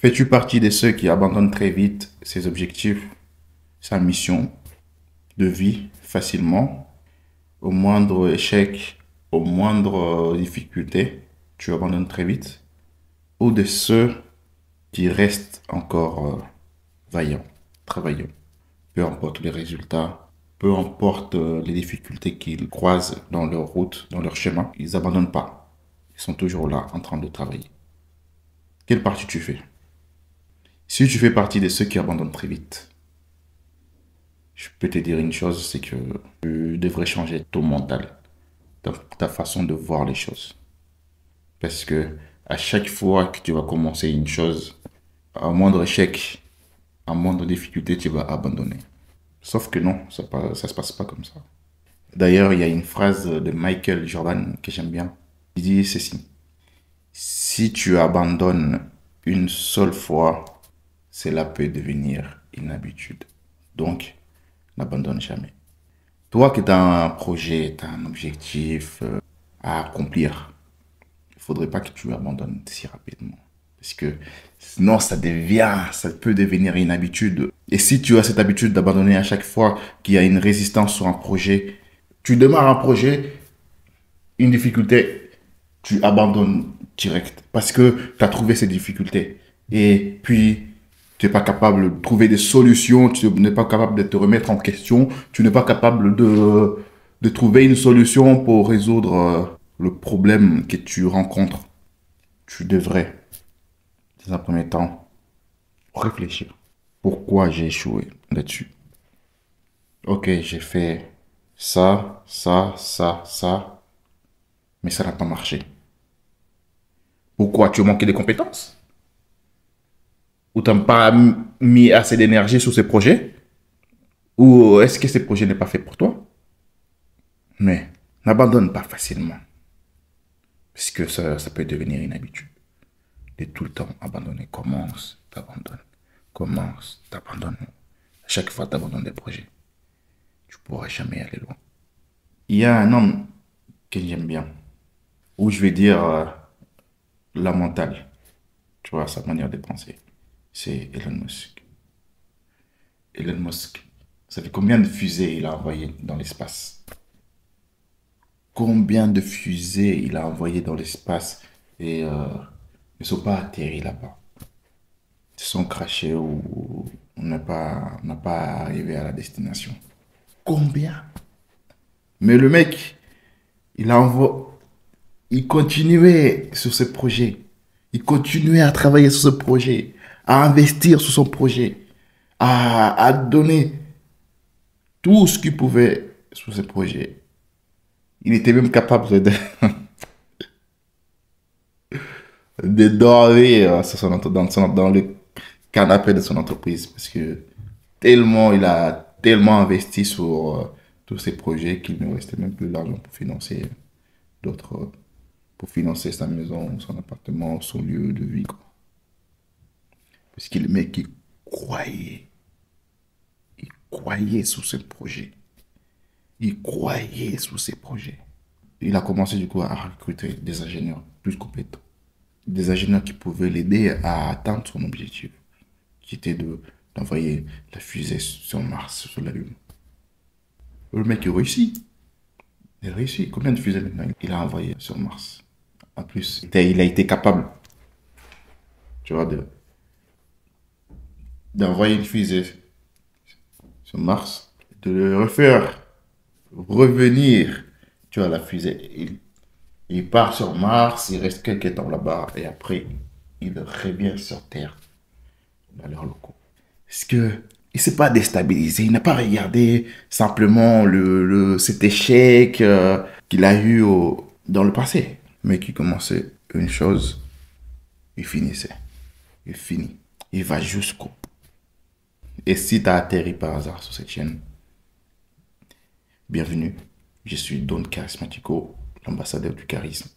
Fais-tu partie de ceux qui abandonnent très vite ses objectifs, sa mission de vie facilement, au moindre échec, au moindre difficulté, tu abandonnes très vite? Ou de ceux qui restent encore vaillants, travaillants, peu importe les résultats, peu importe les difficultés qu'ils croisent dans leur route, dans leur chemin, ils n'abandonnent pas. Ils sont toujours là en train de travailler. Quelle partie tu fais? Si tu fais partie de ceux qui abandonnent très vite, je peux te dire une chose, c'est que tu devrais changer ton mental, ta façon de voir les choses. Parce que à chaque fois que tu vas commencer une chose, à moindre échec, à moindre difficulté, tu vas abandonner. Sauf que non, ça se passe pas comme ça. D'ailleurs, il y a une phrase de Michael Jordan que j'aime bien. Il dit ceci: si tu abandonnes une seule fois, cela peut devenir une habitude. Donc, n'abandonne jamais. Toi qui as un projet, tu as un objectif à accomplir, il ne faudrait pas que tu abandonnes si rapidement. Parce que sinon, ça peut devenir une habitude. Et si tu as cette habitude d'abandonner à chaque fois qu'il y a une résistance sur un projet, tu démarres un projet, une difficulté, tu abandonnes direct. Parce que tu as trouvé ces difficultés. Et puis, tu n'es pas capable de trouver des solutions, tu n'es pas capable de te remettre en question, tu n'es pas capable de trouver une solution pour résoudre le problème que tu rencontres. Tu devrais, dans un premier temps, réfléchir. Pourquoi j'ai échoué là-dessus? Ok, j'ai fait ça, mais ça n'a pas marché. Pourquoi? Tu as manqué de compétences? Ou tu n'as pas mis assez d'énergie sur ces projets? Ou est-ce que ces projets n'est pas fait pour toi? Mais n'abandonne pas facilement, parce que ça peut devenir une habitude. De tout le temps abandonner. Commence, t'abandonnes. Commence, t'abandonnes. À chaque fois, t'abandonnes des projets. Tu pourras jamais aller loin. Il y a un homme que j'aime bien, ou je vais dire la mentale, tu vois, sa manière de penser. C'est Elon Musk. Elon Musk, ça fait combien de fusées il a envoyé dans l'espace? Combien de fusées il a envoyé dans l'espace et ne sont pas atterris là-bas? Ils sont crashés ou on n'a pas arrivé à la destination. Combien? Mais le mec, il envoie, il continuait sur ce projet. Il continuait à travailler sur ce projet, à investir sur son projet, à donner tout ce qu'il pouvait sur ce projet. Il était même capable de dormir sur dans le canapé de son entreprise parce que tellement il a tellement investi sur tous ces projets qu'il ne restait même plus l'argent pour financer d'autres, pour financer sa maison, son appartement, son lieu de vie, quoi. Parce que le mec, il croyait sur ce projet. Il croyait sur ces projets. Il a commencé du coup à recruter des ingénieurs plus compétents. Des ingénieurs qui pouvaient l'aider à atteindre son objectif, qui était d'envoyer la fusée sur Mars, sur la Lune. Le mec, il réussit. Il a réussi. Combien de fusées maintenant il a envoyé sur Mars? En plus, il a été capable, tu vois, d'envoyer une fusée sur Mars, de le refaire revenir, tu vois, la fusée. Il part sur Mars, il reste quelques temps là-bas, et après, il revient sur Terre, dans leurs locaux. Parce que il s'est pas déstabilisé, il n'a pas regardé simplement cet échec qu'il a eu dans le passé. Mais qui commençait une chose, il finissait. Il finit. Il va jusqu'au. Et si tu as atterri par hasard sur cette chaîne, bienvenue. Je suis Don Charismatico, l'ambassadeur du charisme.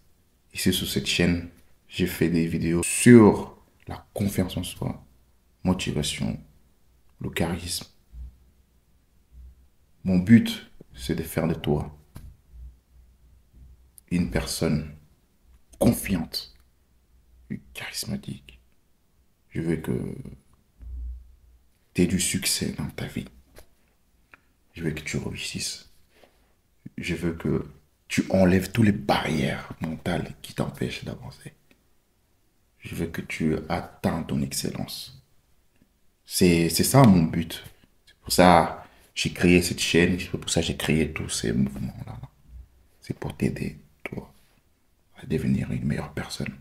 Ici sur cette chaîne, j'ai fait des vidéos sur la confiance en soi, motivation, le charisme. Mon but, c'est de faire de toi une personne confiante et charismatique. Je veux que tu aies du succès dans ta vie. Je veux que tu réussisses. Je veux que tu enlèves toutes les barrières mentales qui t'empêchent d'avancer. Je veux que tu atteins ton excellence. C'est ça mon but. C'est pour ça que j'ai créé cette chaîne. C'est pour ça que j'ai créé tous ces mouvements-là. C'est pour t'aider, toi, à devenir une meilleure personne.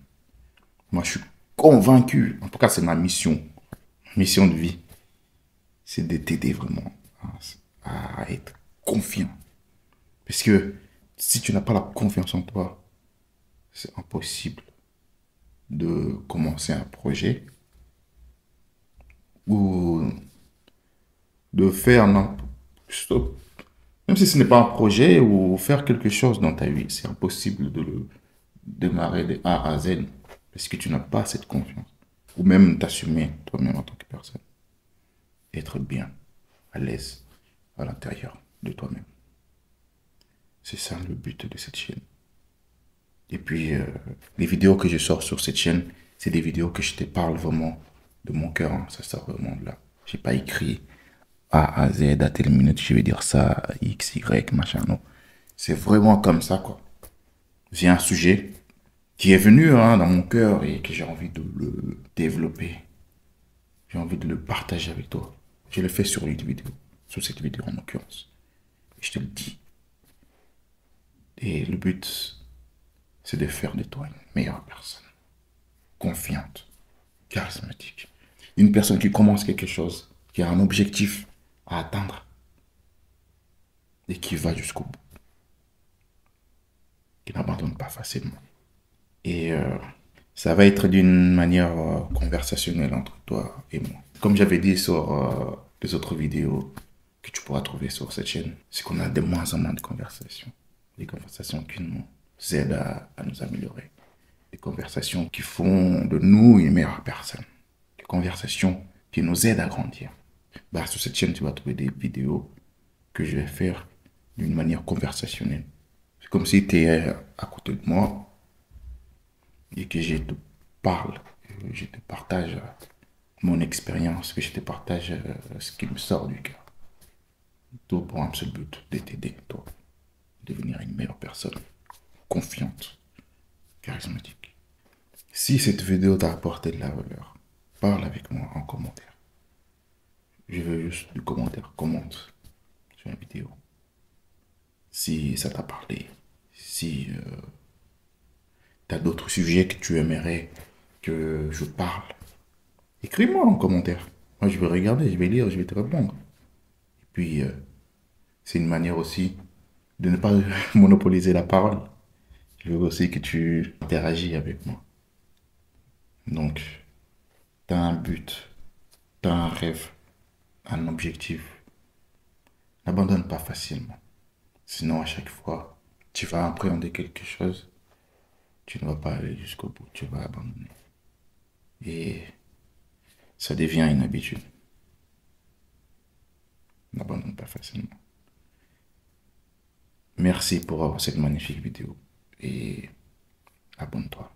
Moi, je suis convaincu, en tout cas, c'est ma mission, mission de vie, c'est de t'aider vraiment à être confiant. Parce que si tu n'as pas la confiance en toi, c'est impossible de commencer un projet ou de faire même si ce n'est pas un projet ou faire quelque chose dans ta vie, c'est impossible de le démarrer de A à Z parce que tu n'as pas cette confiance. Ou même t'assumer toi-même en tant que personne. Être bien, à l'aise, à l'intérieur de toi-même. C'est ça le but de cette chaîne. Et puis, les vidéos que je sors sur cette chaîne, c'est des vidéos que je te parle vraiment de mon cœur. Hein. Ça sort vraiment de là. J'ai pas écrit A à Z, à telle minute, je vais dire ça, X, Y, machin, non. C'est vraiment comme ça, quoi. J'ai un sujet qui est venu hein, dans mon cœur et que j'ai envie de le développer. J'ai envie de le partager avec toi. Je le fais sur une vidéo, sur cette vidéo en l'occurrence. Et je te le dis. Et le but, c'est de faire de toi une meilleure personne. Confiante, charismatique. Une personne qui commence quelque chose, qui a un objectif à atteindre et qui va jusqu'au bout. Qui n'abandonne pas facilement. Et ça va être d'une manière conversationnelle entre toi et moi. Comme j'avais dit sur les autres vidéos que tu pourras trouver sur cette chaîne, c'est qu'on a de moins en moins de conversations. Des conversations qui nous aident à nous améliorer. Des conversations qui font de nous une meilleure personne. Des conversations qui nous aident à grandir. Bah, sur cette chaîne, tu vas trouver des vidéos que je vais faire d'une manière conversationnelle. C'est comme si tu es à côté de moi et que je te parle, je te partage mon expérience, que je te partage ce qui me sort du cœur. Tout pour un seul but, de t'aider, toi, devenir une meilleure personne, confiante, charismatique. Si cette vidéo t'a apporté de la valeur, parle avec moi en commentaire. Je veux juste du commentaire, commente sur la vidéo. Si ça t'a parlé, si tu as d'autres sujets que tu aimerais que je parle, écris-moi en commentaire. Moi, je vais regarder, je vais lire, je vais te répondre. Et puis, c'est une manière aussi de ne pas monopoliser la parole. Je veux aussi que tu interagis avec moi. Donc, tu as un but, tu as un rêve, un objectif. N'abandonne pas facilement. Sinon, à chaque fois, tu vas appréhender quelque chose, tu ne vas pas aller jusqu'au bout, tu vas abandonner. Et ça devient une habitude. N'abandonne pas facilement. Merci pour cette magnifique vidéo et abonne-toi.